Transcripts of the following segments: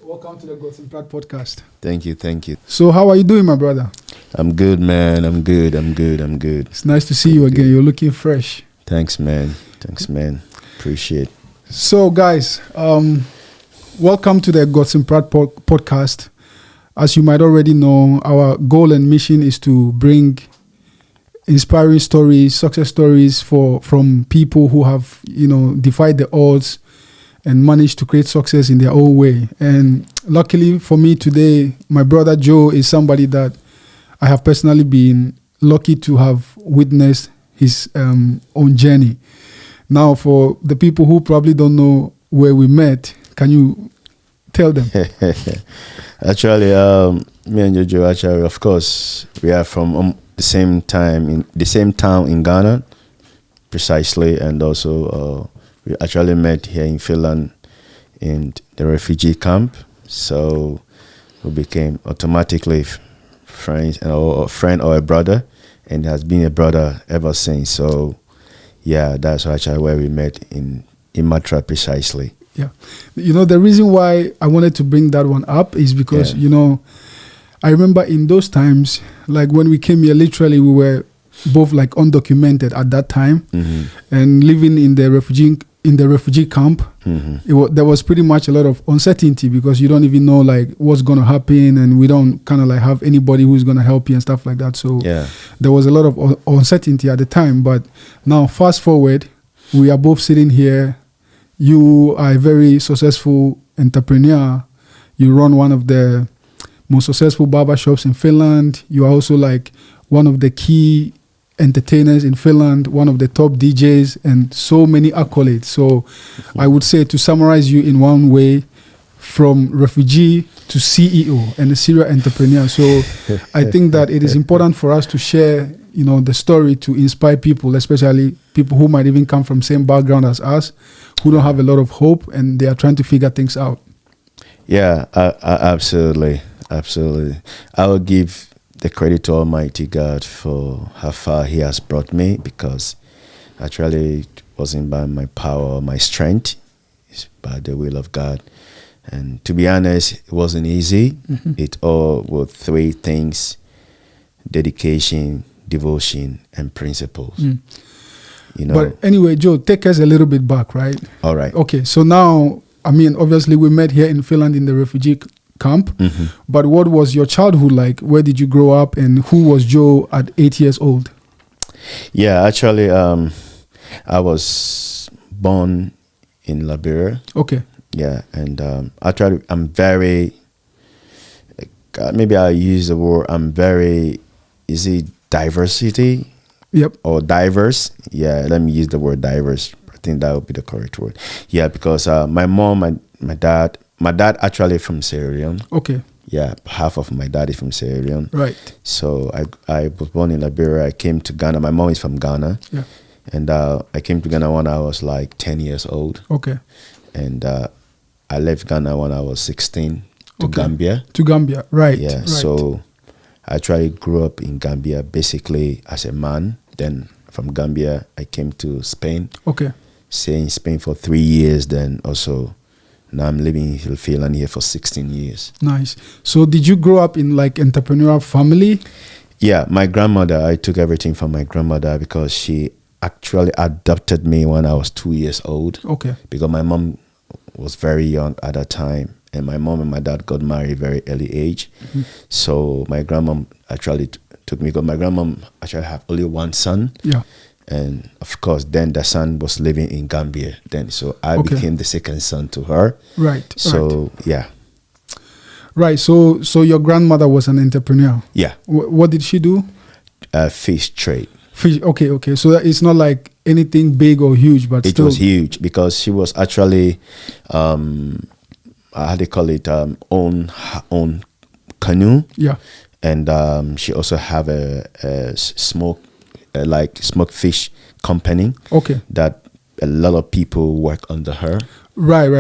Welcome to the God's Pratt podcast. Thank you. So, how are you doing, my brother? I'm good, man. I'm good. It's nice to see you again. You're looking fresh. Thanks, man. Appreciate. So, guys, welcome to the God's Pratt podcast. As you might already know, our goal and mission is to bring inspiring stories, success stories from people who have, defied the odds and managed to create success in their own way. And luckily for me today, my brother Joe is somebody that I have personally been lucky to have witnessed his own journey. Now, for the people who probably don't know where we met, can you tell them? Actually, me and Jojo, actually, of course, we are from the same town in Ghana, precisely, and also we actually met here in Finland in the refugee camp. So we became automatically friends, or a friend or a brother, and has been a brother ever since. So yeah, that's actually where we met in Imatra, precisely. Yeah. The reason why I wanted to bring that one up is because, I remember in those times, like when we came here, literally we were both like undocumented at that time, and living in the refugee camp. There was pretty much a lot of uncertainty because you don't even know like what's going to happen, and we don't kind of like have anybody who's going to help you and stuff like that. So there was a lot of uncertainty at the time. But now fast forward, we are both sitting here. You are a very successful entrepreneur. You run one of the most successful barbershops in Finland. You are also like one of the key entertainers in Finland, one of the top DJs, and so many accolades. So I would say, to summarize you in one way, from refugee to CEO and a serial entrepreneur. So I think that it is important for us to share, the story to inspire people, especially people who might even come from same background as us, who don't have a lot of hope and they are trying to figure things out. Yeah, absolutely. I will give the credit to Almighty God for how far He has brought me, because actually it wasn't by my power or my strength, it's by the will of God. And to be honest, it wasn't easy. It all were three things: dedication, devotion, and principles. But anyway, Joe, take us a little bit back, right? All right. Okay, so now, obviously we met here in Finland in the refugee camp, but what was your childhood like? Where did you grow up, and who was Joe at 8 years old? Yeah, actually, I was born in Liberia. Okay. Yeah, and actually, I'm very, maybe I use the word, is it diversity? Yep. Or diverse? Yeah, let me use the word diverse. I think that would be the correct word. Yeah, because my mom and my dad actually from Sierra Leone. Okay. Yeah, half of my dad is from Sierra Leone. Right. So I was born in Liberia. I came to Ghana. My mom is from Ghana. Yeah. And I came to Ghana when I was like 10 years old. Okay. And I left Ghana when I was 16 to Gambia. To Gambia, right. Yeah, right. So I actually grew up in Gambia basically as a man. Then from Gambia, I came to Spain. Okay. Stayed in Spain for 3 years. Then also, now I'm living in Finland here for 16 years. Nice. So did you grow up in like entrepreneurial family? Yeah, my grandmother, I took everything from my grandmother because she actually adopted me when I was 2 years old. Okay. Because my mom was very young at that time, and my mom and my dad got married very early age. So my grandmom actually took me, because my grandmom actually had only one son. Yeah. And of course, then the son was living in Gambia then. So I became the second son to her. Right. So, yeah. Right. So your grandmother was an entrepreneur. Yeah. What did she do? Fish trade. Fish. Okay. So it's not like anything big or huge, but it was huge because she was actually, how do you call it, own canoe. Yeah. And she also have a smoked fish company. Okay. That a lot of people work under her. Right.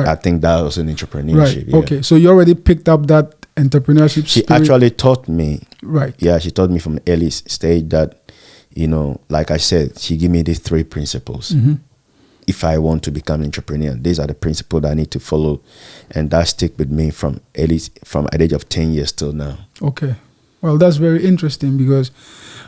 I think that was an entrepreneurship. Right. Yeah. Okay. So you already picked up that entrepreneurship She spirit. actually taught me. Right. Yeah, she taught me from an early stage that, like I said, she gave me these 3 principles. if I want to become an entrepreneur. These are the principles that I need to follow, and that stick with me from at the age of 10 years till now. Okay. Well, that's very interesting, because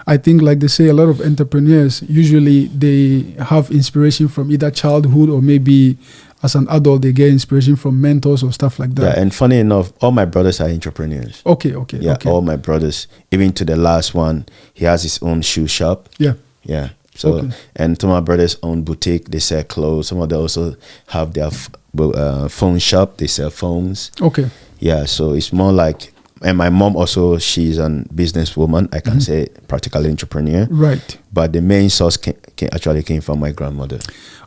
I think, like they say, a lot of entrepreneurs, usually they have inspiration from either childhood or maybe as an adult, they get inspiration from mentors or stuff like that. Yeah, and funny enough, all my brothers are entrepreneurs. Okay. Yeah, all my brothers, even to the last one, he has his own shoe shop. Yeah. Yeah. So, and to my brothers own boutique, they sell clothes. Some of them also have their phone shop, they sell phones. Okay. Yeah, so it's more like, and my mom also, she's a businesswoman, I can say practically entrepreneur. Right. But the main source actually came from my grandmother.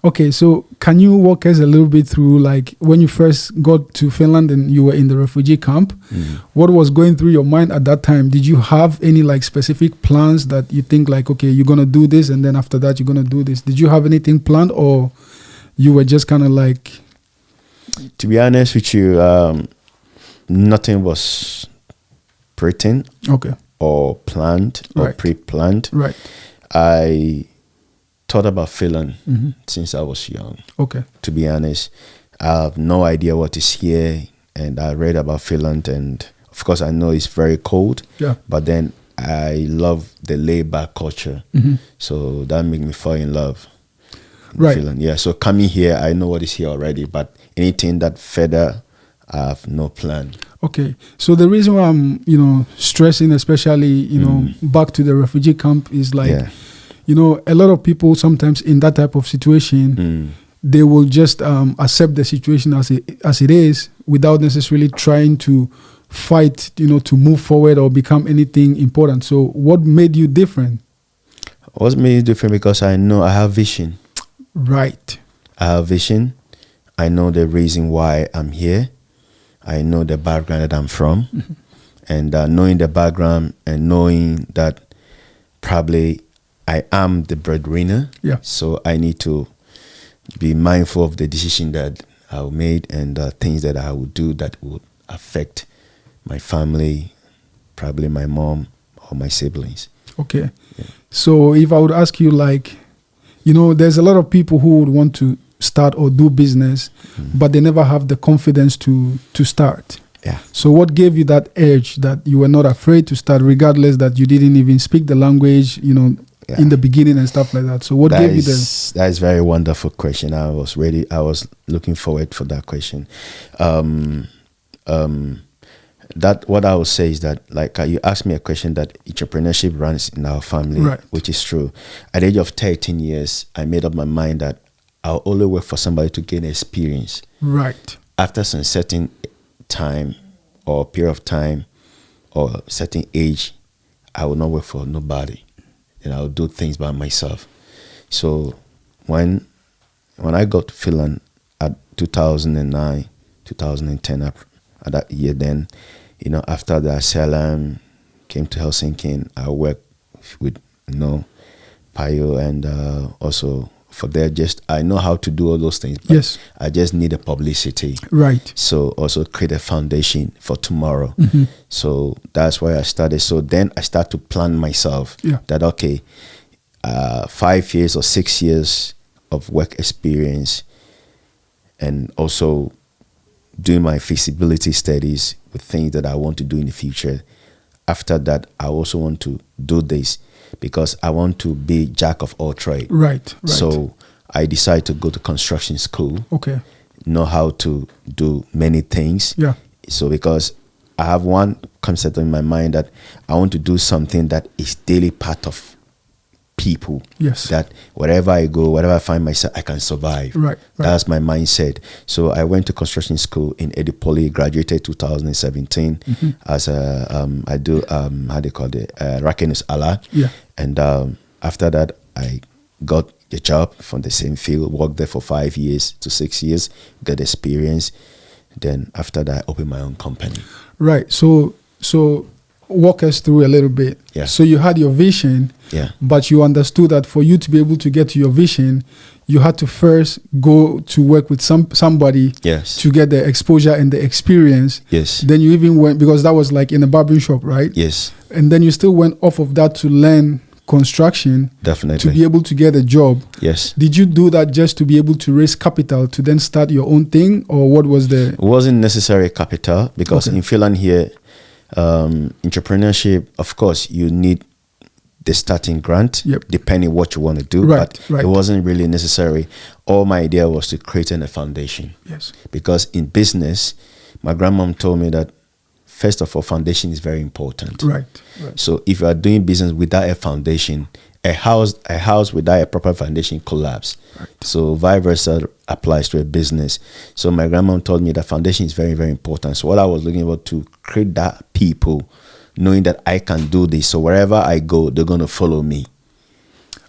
Okay, so can you walk us a little bit through, like, when you first got to Finland and you were in the refugee camp, what was going through your mind at that time? Did you have any like specific plans that you think like, okay, you're going to do this and then after that you're going to do this? Did you have anything planned, or you were just kind of like... To be honest with you, nothing was written or planned or pre-planned. Right. I thought about Finland since I was young. Okay. To be honest, I have no idea what is here, and I read about Finland, and of course I know it's very cold. Yeah. But then I love the laid-back culture, so that made me fall in love. In Finland. Yeah. So coming here, I know what is here already, but anything that further, I have no plan. Okay, so the reason why I'm, stressing, especially, back to the refugee camp, is like, a lot of people sometimes in that type of situation, they will just accept the situation as it is, without necessarily trying to fight, to move forward or become anything important. So what made you different? What made me different? Because I know I have vision. Right. I have vision. I know the reason why I'm here. I know the background that I'm from, and knowing the background and knowing that probably I am the breadwinner. Yeah. So I need to be mindful of the decision that I made and things that I would do that would affect my family, probably my mom or my siblings. Okay. Yeah. So if I would ask you, like, there's a lot of people who would want to start or do business, but they never have the confidence to start. Yeah. So what gave you that edge that you were not afraid to start, regardless that you didn't even speak the language, in the beginning and stuff like that? So what gave you the... That is very wonderful question. I was looking forward for that question. That what I would say is that, like, you asked me a question that entrepreneurship runs in our family, which is true. At the age of 13 years, I made up my mind that I'll only work for somebody to gain experience. Right. After some certain time or period of time or certain age, I will not work for nobody, and I'll do things by myself. So when I got to Finland at 2009, 2010, at that year, then, after the asylum, came to Helsinki, and I worked with, Payo, and also for there, I know how to do all those things. But yes. I just need a publicity. Right. So also create a foundation for tomorrow. So that's why I started. So then I start to plan myself that, okay, 5 years or 6 years of work experience, and also doing my feasibility studies with things that I want to do in the future. After that, I also want to do this, because I want to be jack of all trades. Right. So I decided to go to construction school. Okay. Know how to do many things. Yeah. So because I have one concept in my mind that I want to do something that is daily part of people. Yes. That wherever I go, wherever I find myself, I can survive. Right. That's my mindset. So I went to construction school in Edipoli, graduated 2017 as a I do how they call it, Rakenus Allah. Yeah. And after that, I got a job from the same field, worked there for 5 years to 6 years, got experience. Then after that, I opened my own company. Right. So walk us through a little bit. Yeah. So you had your vision, but you understood that for you to be able to get to your vision, you had to first go to work with somebody to get the exposure and the experience. Yes. Then you even went, because that was like in a barbershop, right? Yes. And then you still went off of that to learn construction Definitely. to be able to get a job. Yes. Did you do that just to be able to raise capital to then start your own thing, or what was the? It wasn't necessary capital because in Finland here, entrepreneurship, of course, you need the starting grant, depending what you want to do. Right, but it wasn't really necessary. All my idea was to create a foundation. Yes. Because in business, my grandmom told me that first of all, foundation is very important. Right. So if you are doing business without a foundation, a house without a proper foundation collapse. Right. So vice versa applies to a business. So my grandma told me that foundation is very, very important. So what I was looking for to create that people, knowing that I can do this. So wherever I go, they're going to follow me.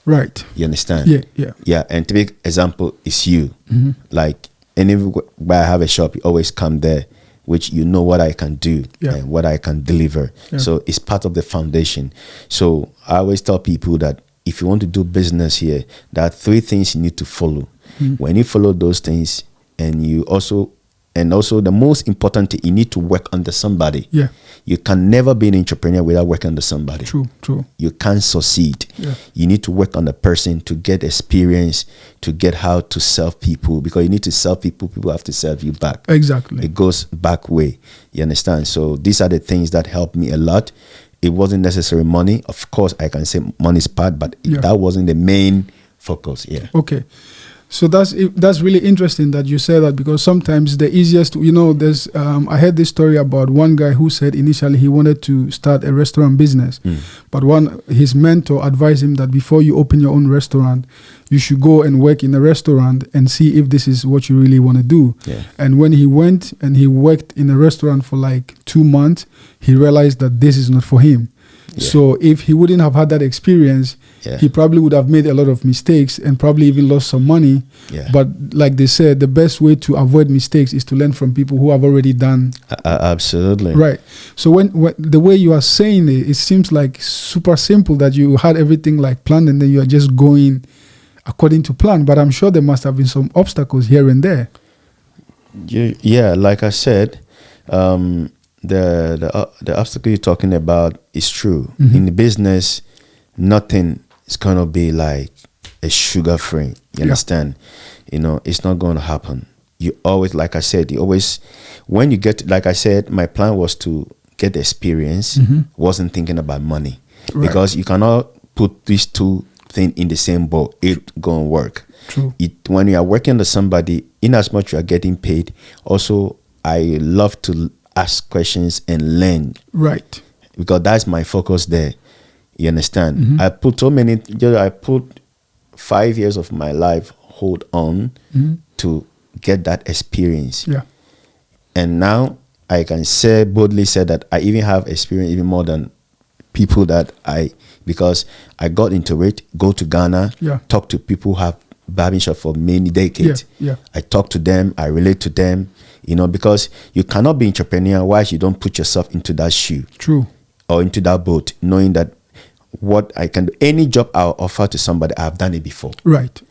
Right. You understand? Yeah. And typical example is you. Mm-hmm. Like anywhere I have a shop, you always come there, which you know what I can do and what I can deliver. Yeah. So it's part of the foundation. So I always tell people that if you want to do business here, there are 3 things you need to follow. Mm-hmm. When you follow those things, and also the most important thing, you need to work under somebody. Yeah. You can never be an entrepreneur without working under somebody. True. You can't succeed. Yeah. You need to work on a person to get experience, to get how to serve people, because you need to serve people. People have to serve you back. Exactly. It goes back way. You understand? So these are the things that helped me a lot. It wasn't necessary money. Of course, I can say money is part, but that wasn't the main focus. Yeah. Okay. So that's really interesting that you say that, because sometimes the easiest, there's I heard this story about one guy who said initially he wanted to start a restaurant business, but his mentor advised him that before you open your own restaurant, you should go and work in a restaurant and see if this is what you really want to do. Yeah. And when he went and he worked in a restaurant for like 2 months, he realized that this is not for him. Yeah. So if he wouldn't have had that experience, he probably would have made a lot of mistakes and probably even lost some money. Yeah. But like they said, the best way to avoid mistakes is to learn from people who have already done. Absolutely. Right. So when the way you are saying it seems like super simple, that you had everything like planned and then you are just going according to plan. But I'm sure there must have been some obstacles here and there. Yeah, like I said, the obstacle you're talking about is true. Mm-hmm. In the business, nothing is gonna be like a sugar free. You understand? It's not gonna happen. You always, like I said, when you get, like I said, my plan was to get experience. Mm-hmm. Wasn't thinking about money, because you cannot put these 2 things in the same boat. It gonna work. True. When you are working under somebody, in as much you are getting paid, also I love to ask questions and learn. Right. Because that's my focus there. You understand? Mm-hmm. I put 5 years of my life hold on to get that experience. Yeah. And now I can boldly say that I even have experience even more than people because I got into it, go to Ghana, talk to people who have barbershop for many decades. Yeah. I talk to them, I relate to them, because you cannot be entrepreneur whilst you don't put yourself into that shoe. True. Or into that boat, knowing that what I can do, any job I'll offer to somebody, I've done it before. Right.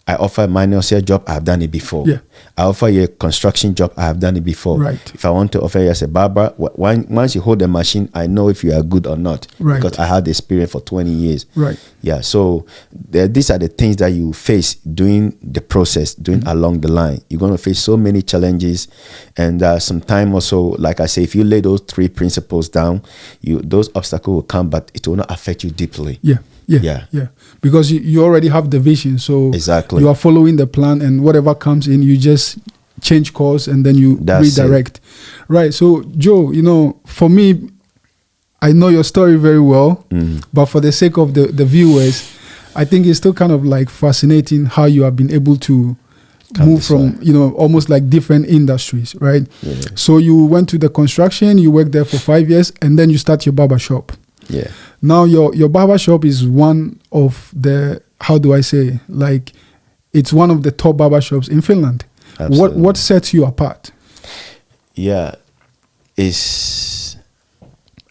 I offer a manual sale job, I've done it before. Yeah. I offer you a construction job, I've done it before. Right. If I want to offer you as a barber, once you hold the machine, I know if you are good or not. Right. Because I had the experience for 20 years. Right. Yeah. So these are the things that you face during the process, along the line. You're going to face so many challenges. And sometimes also, like I say, if you lay those 3 principles down, those obstacles will come, but it will not affect you deeply. Yeah. Because you already have the vision, so exactly you are following the plan, and whatever comes in, you just change course and then you redirect. Right. So Joe, for me, I know your story very well, but for the sake of the viewers, I think it's still kind of like fascinating how you have been able to move from almost like different industries, right? Yeah. So you went to the construction, you worked there for 5 years, and then you start your barbershop. Yeah. Now your barbershop is one of the, how do I say, like it's one of the top barbershops in Finland. Absolutely. What sets you apart? Yeah, it's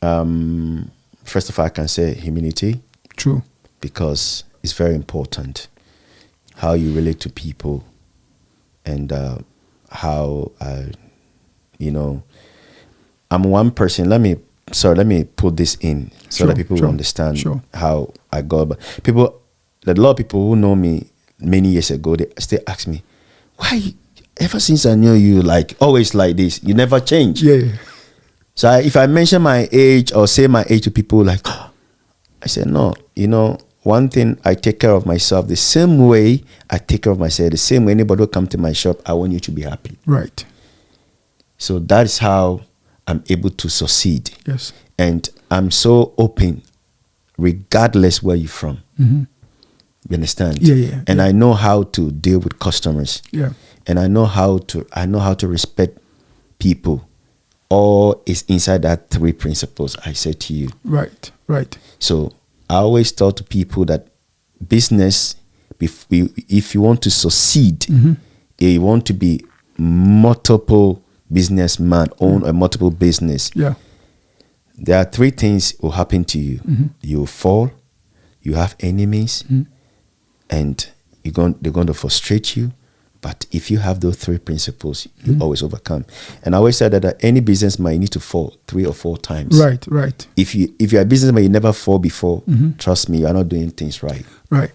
first of all, I can say humility. True. Because it's very important how you relate to people, and how I'm one person. Let me sorry, let me put this in so that people will understand how I go. But people, a lot of people who know me many years ago, they still ask me, why? Ever since I knew you, like always like this, you never change. Yeah. So if I mention my age or say my age to people, like, I said, no, you know, one thing, I take care of myself the same way I take care of myself. The same way anybody will come to my shop, I want you to be happy. Right. So that is how I'm able to succeed. Yes. And I'm so open, regardless where you're from. Mm-hmm. You understand? Yeah. And I know how to deal with customers. Yeah. And I know how to respect people. All is inside that 3 principles I said to you. Right. So I always tell to people that business, if you want to succeed, mm-hmm. you want to be multiple businessman, own a multiple business. Yeah. There are 3 things will happen to you. Mm-hmm. You will fall, you have enemies, mm-hmm. and they're going to frustrate you. But if you have those 3 principles, you mm-hmm. always overcome. And I always said that any businessman, you need to fall 3 or 4 times. Right. If you're a businessman, you never fall before, mm-hmm. trust me, you're not doing things right. Right.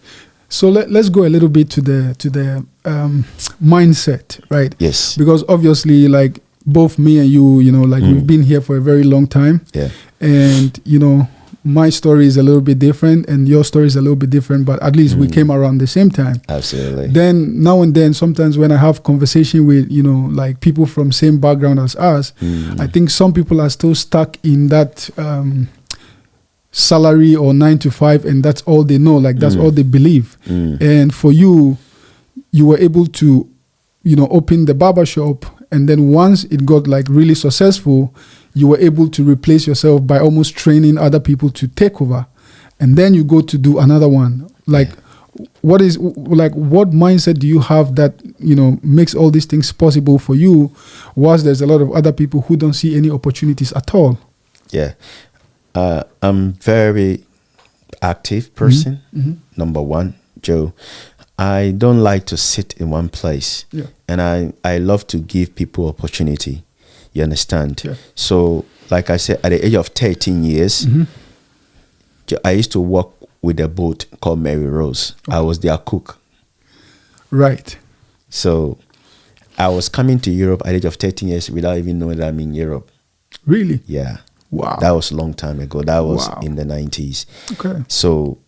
So let's go a little bit to the mindset, right? Yes. Because obviously, like both me and you, we've been here for a very long time. Yeah. And, my story is a little bit different and your story is a little bit different, but at least we came around the same time. Absolutely. Then now and then, sometimes when I have conversation with, like people from same background as us, I think some people are still stuck in that salary or 9 to 5, and that's all they know, like that's all they believe. And for you were able to, open the barbershop, and then once it got like really successful, you were able to replace yourself by almost training other people to take over. And then you go to do another one. Like, what mindset do you have that, makes all these things possible for you, whilst there's a lot of other people who don't see any opportunities at all? Yeah. I'm very active person. Mm-hmm. Number 1, Joe. I don't like to sit in one place. Yeah. And I love to give people opportunity. You understand? Yeah. So, like I said, at the age of 13 years, I used to work with a boat called Mary Rose. Okay. I was their cook. Right. So, I was coming to Europe at the age of 13 years without even knowing that I'm in Europe. Really? Yeah. Wow. That was a long time ago. That was in the 90s. Okay. So,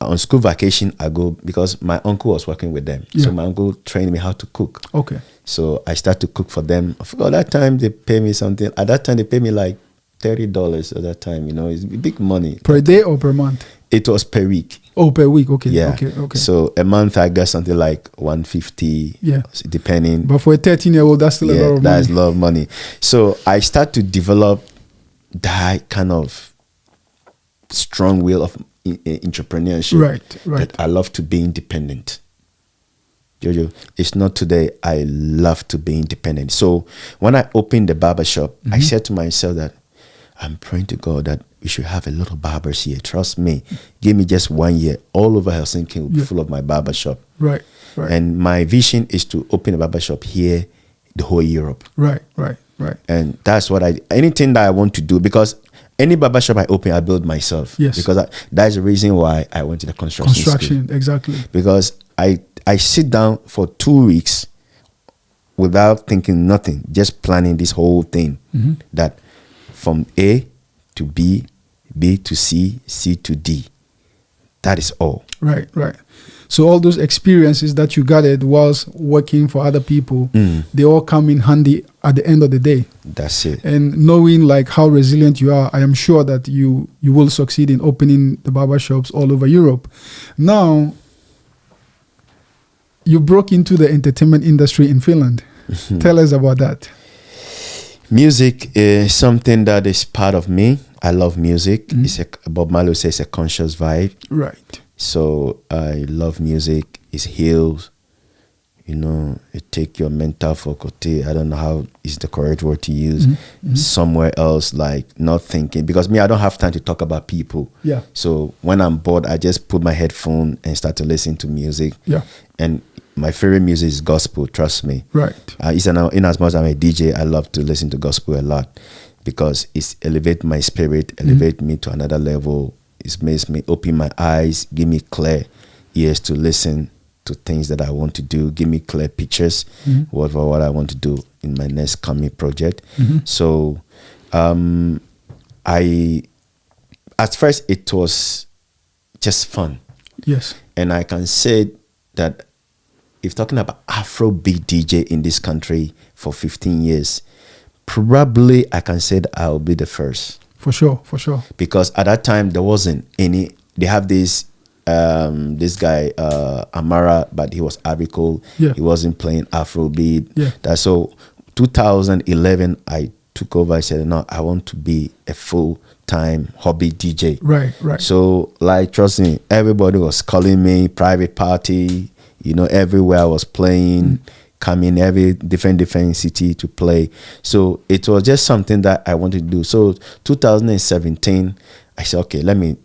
on school vacation, I go because my uncle was working with them. Yeah. So my uncle trained me how to cook. Okay. So I started to cook for them. I forgot that time they pay me something. At that time they pay me like $30 at that time. It's big money. Per day or per month? It was per week. Oh, per week. Okay. Yeah. Okay. So a month I got something like $150. Yeah. Depending. But for a 13-year-old, that's still a lot of money. That's a lot of money. So I start to develop that kind of strong will of entrepreneurship. Right. That I love to be independent. Jojo, it's not today. I love to be independent. So when I opened the barbershop, I said to myself that I'm praying to God that we should have a little barbers here. Trust me. Give me just 1 year. All over Helsinki will be full of my barbershop. Right. And my vision is to open a barbershop here, the whole Europe. Right. And that's what anything that I want to do, because any barbershop I open, I build myself. Yes. Because that's the reason why I went to the construction school. Exactly. Because I sit down for 2 weeks without thinking nothing, just planning this whole thing. That from A to B, B to C, C to D. That is all. Right. So all those experiences that you gathered whilst working for other people, they all come in handy at the end of the day. That's it. And knowing like how resilient you are, I am sure that you will succeed in opening the barbershops all over Europe. Now, you broke into the entertainment industry in Finland. Tell us about that. Music is something that is part of me. I love music. Bob Marley says a conscious vibe. Right. So I love music. It heals. It take your mental faculty. I don't know how is the correct word to use. Somewhere else, like not thinking. Because me, I don't have time to talk about people. Yeah. So when I'm bored, I just put my headphone and start to listen to music. Yeah. And my favorite music is gospel. Trust me. Right. In as much as I'm a DJ, I love to listen to gospel a lot because it elevates my spirit, elevate me to another level. It makes me open my eyes, give me clear ears to listen to things that I want to do, give me clear pictures what I want to do in my next coming project. So at first it was just fun. Yes. And I can say that if talking about Afrobeat DJ in this country for 15 years, probably I can say that I'll be the first. For sure. Because at that time there wasn't any. They have this guy Amara, but he was Abico. Yeah. He wasn't playing Afrobeat. Yeah. That's so 2011 I took over. I said, no, I want to be a full-time hobby DJ. Right. So like, trust me, everybody was calling me, private party, everywhere I was playing, coming every different city to play. So it was just something that I wanted to do. So 2017, I said, okay, let me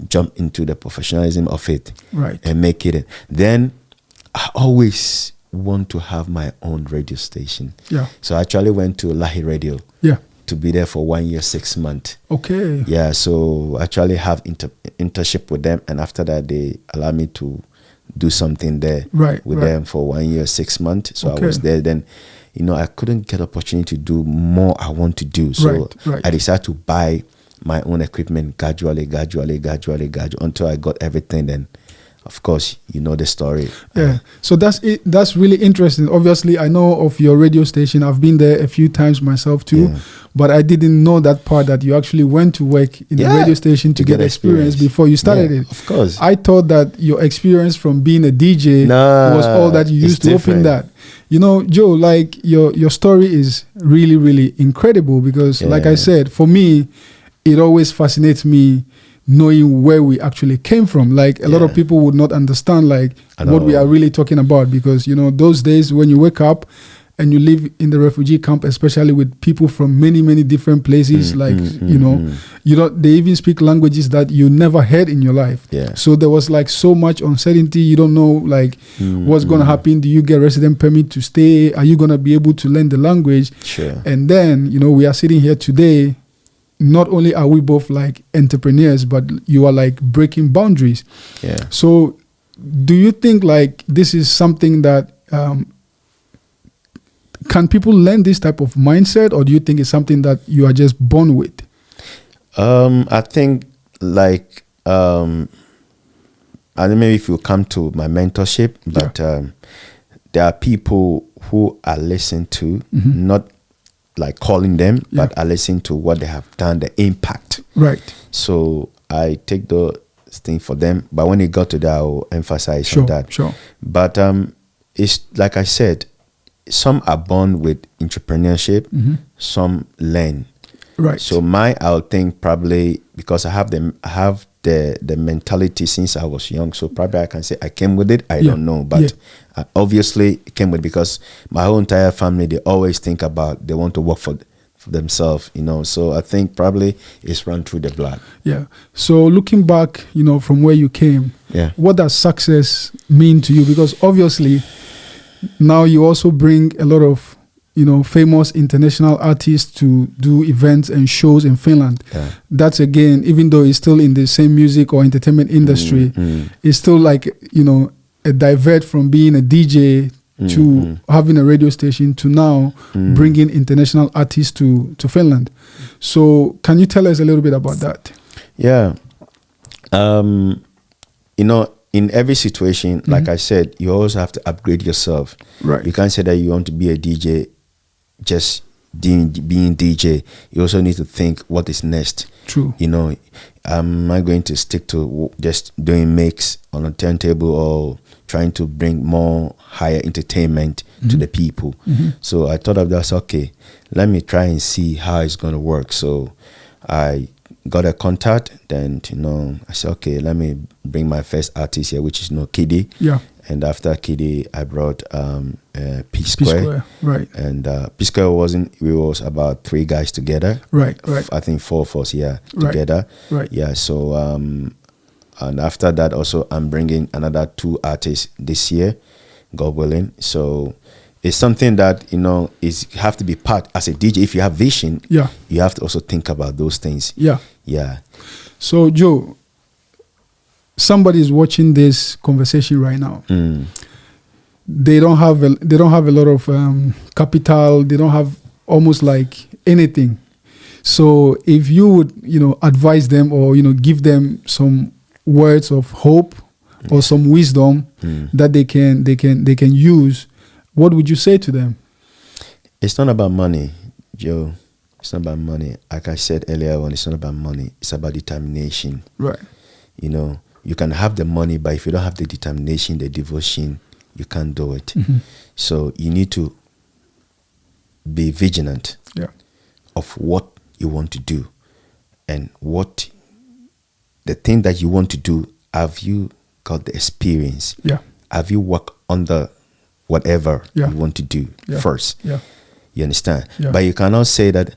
jump into the professionalism of it, right, and make it. Then I always want to have my own radio station. Yeah. So I actually went to Lahi Radio. Yeah. To be there for 1 year, 6 months. Okay. Yeah. So I actually have internship with them, and after that they allow me to do something there with them for 1 year, 6 months. So I was there. Then, I couldn't get opportunity to do more I want to do. So I decided to buy my own equipment gradually until I got everything. Then, of course, the story. Yeah. So that's it. That's really interesting. Obviously, I know of your radio station. I've been there a few times myself too, but I didn't know that part that you actually went to work in the radio station to get experience before you started it. Of course. I thought that your experience from being a DJ was all that you used to open that. Joe, like your story is really, really incredible because, like I said, for me, it always fascinates me knowing where we actually came from. Like a lot of people would not understand what we are really talking about because, those days when you wake up and you live in the refugee camp, especially with people from many, many different places, they even speak languages that you never heard in your life. Yeah. So there was so much uncertainty. You don't know what's going to happen. Do you get resident permit to stay? Are you going to be able to learn the language? Sure. And then, we are sitting here today. Not only are we both entrepreneurs, but you are breaking boundaries. Yeah. So do you think this is something that can people learn this type of mindset, or do you think it's something that you are just born with? I think I don't know if you come to my mentorship, but there are people who are listened to, not calling them, but I listen to what they have done, the impact. Right. So I take those things for them. But when it got to that, I will emphasize on that. Sure. But it's like I said, some are born with entrepreneurship, some learn. Right. So I'll think probably because I have the mentality since I was young. So probably I can say I came with it. I don't know, but obviously it came with because my whole entire family, they always think about they want to work for themselves, So I think probably it's run through the blood. Yeah. So looking back, from where you came, what does success mean to you? Because obviously now you also bring a lot of famous international artists to do events and shows in Finland. Yeah. That's again, even though it's still in the same music or entertainment industry, it's still a divert from being a DJ to having a radio station to now bringing international artists to Finland. So can you tell us a little bit about that? Yeah. In every situation, like I said, you always have to upgrade yourself. Right. You can't say that you want to be a DJ just being DJ. You also need to think what is next. True. Am I going to stick to just doing mix on a turntable or trying to bring more higher entertainment to the people? So I thought of that, okay, let me try and see how it's going to work. So I got a contact, then I said, okay, let me bring my first artist here, which is Kiddy. Yeah. And after Kiddy, I brought P Square. Right. And P Square we was about 3 guys together. Right. I think 4 of us, together. Right. Yeah. So and after that, also I'm bringing another 2 artists this year. God willing. So it's something that, is have to be part as a DJ. If you have vision, Yeah. you have to also think about those things. Yeah. Yeah. So Joe, somebody is watching this conversation right now. They don't have a lot of capital. They don't have almost like anything. So if you would, advise them or, give them some words of hope or some wisdom that they can use, what would you say to them? It's not about money, Joe. It's not about money. Like I said earlier on, it's not about money. It's about determination. Right. You can have the money, but if you don't have the determination, the devotion, you can't do it. So you need to be vigilant of what you want to do, and what the thing that you want to do. Have you got the experience? Yeah. Have you worked under whatever you want to do first? Yeah. You understand? Yeah. But you cannot say that,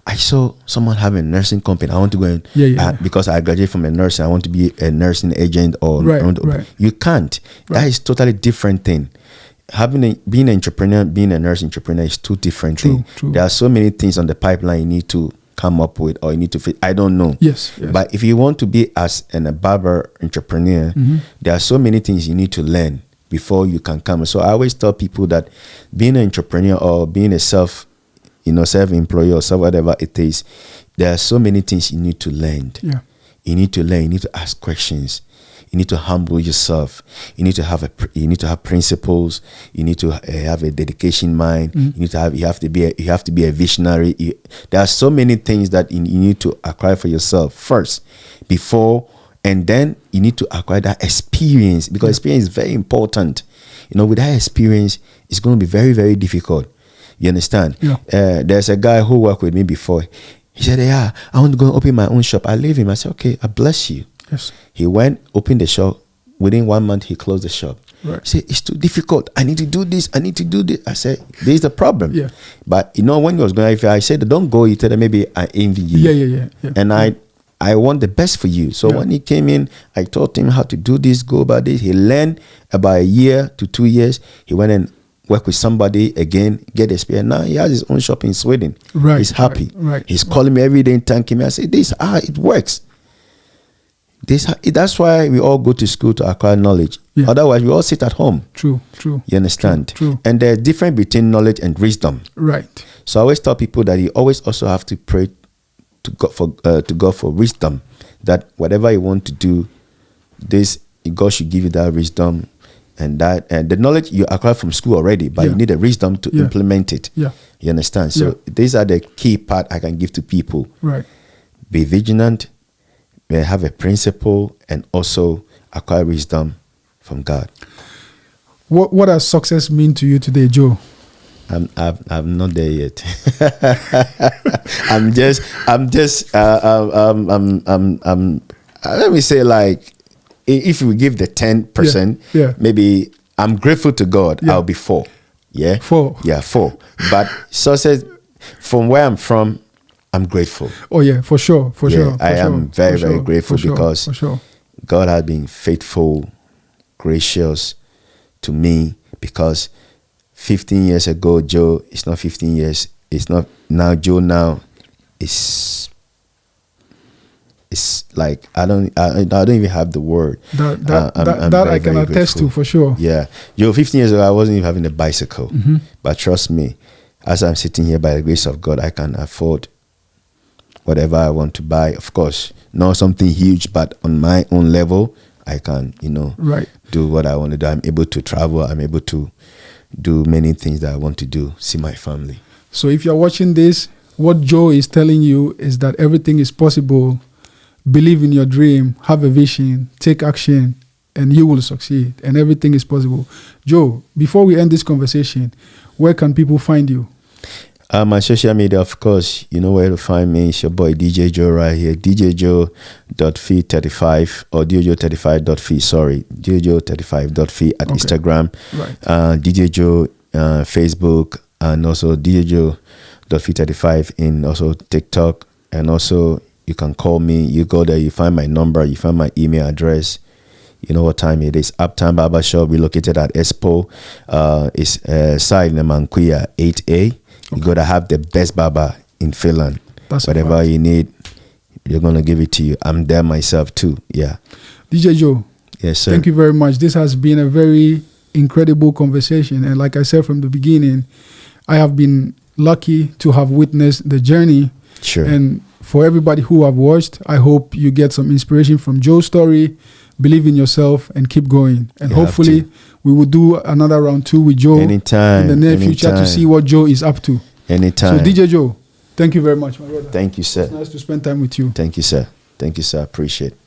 I saw someone have a nursing company. I want to go in because I graduated from a nursing. I want to be a nursing agent or right. You can't. Right. That is totally different thing. Being an entrepreneur, being a nurse entrepreneur is two different things. True. There are so many things on the pipeline you need to come up with, or you need to fit. I don't know. Yes. But if you want to be a barber entrepreneur, there are so many things you need to learn before you can come. So I always tell people that being an entrepreneur or being a self-employed or whatever it is, there are so many things you need to learn. Yeah. You need to learn. You need to ask questions. You need to humble yourself. You need to have principles. You need to have a dedication mind. You have to be a visionary. There are so many things that you need to acquire for yourself first, before, and then you need to acquire that experience, because experience is very important. Without experience, it's going to be very, very difficult. You understand? Yeah. There's a guy who worked with me before. He said, I want to go and open my own shop. I leave him. I said, okay, I bless you. Yes. He went, opened the shop. Within 1 month, he closed the shop. Right. He said, it's too difficult. I need to do this. I need to do this. I said, there's the problem. Yeah. But when he was going, if I said, don't go, he told him, maybe I envy you. Yeah. And I want the best for you. So when he came in, I taught him how to do this, go about this. He learned about 1 year to 2 years. He went and worked with somebody again, get experience. Now he has his own shop in Sweden. Right. He's happy. Right. He's calling me every day and thanking me. I say, it works. That's why we all go to school to acquire knowledge. Yeah. Otherwise, we all sit at home. True. You understand? True. And there's difference between knowledge and wisdom. Right. So I always tell people that you always also have to pray to God for wisdom. That whatever you want to do, God should give you that wisdom, and the knowledge you acquire from school already, but you need the wisdom to implement it. Yeah. You understand? So these are the key part I can give to people. Right. Be vigilant. Have a principle, and also acquire wisdom from God. What does success mean to you today, Joe? I'm not there yet. Let me say, like, if we give the 10%, maybe I'm grateful to God. I'll be 4. Yeah. 4. Yeah, 4. But success, from where I'm from, I'm grateful. Oh yeah, for sure. I am very, very grateful because God has been faithful, gracious to me. Because 15 years ago, Joe, it's not 15 years. It's not now. Joe now is. It's like I don't even have the word. That I can attest to for sure. Yeah, Joe, 15 years ago, I wasn't even having a bicycle. But trust me, as I'm sitting here, by the grace of God, I can afford whatever I want to buy. Of course, not something huge, but on my own level, I can, do what I want to do. I'm able to travel. I'm able to do many things that I want to do, see my family. So if you're watching this, what Joe is telling you is that everything is possible. Believe in your dream, have a vision, take action, and you will succeed. And everything is possible. Joe, before we end this conversation, where can people find you? My social media, of course, you know where to find me. It's your boy DJ Joe right here. DJJoe.fee35 or DJJoe35.fee. Sorry, DJJoe35.fee at Instagram. Right. DJ Joe Facebook, and also DJJoe.fee35 in also TikTok. And also you can call me. You go there, you find my number, you find my email address. You know what time it is. Uptown Barbershop. We're located at Expo. It's side in Manquia 8A. You gotta have the best barber in Finland. That's whatever you need, they're gonna give it to you. I'm there myself too. Yeah. DJ Joe. Yes, sir. Thank you very much. This has been a very incredible conversation, and like I said from the beginning, I have been lucky to have witnessed the journey. Sure. And for everybody who have watched, I hope you get some inspiration from Joe's story. Believe in yourself and keep going. And You hopefully we will do another round 2 with Joe anytime in the near future to see what Joe is up to. Anytime. So DJ Joe, thank you very much, my brother. Thank you, sir. It's nice to spend time with you. Thank you, sir. Thank you, sir. Appreciate it.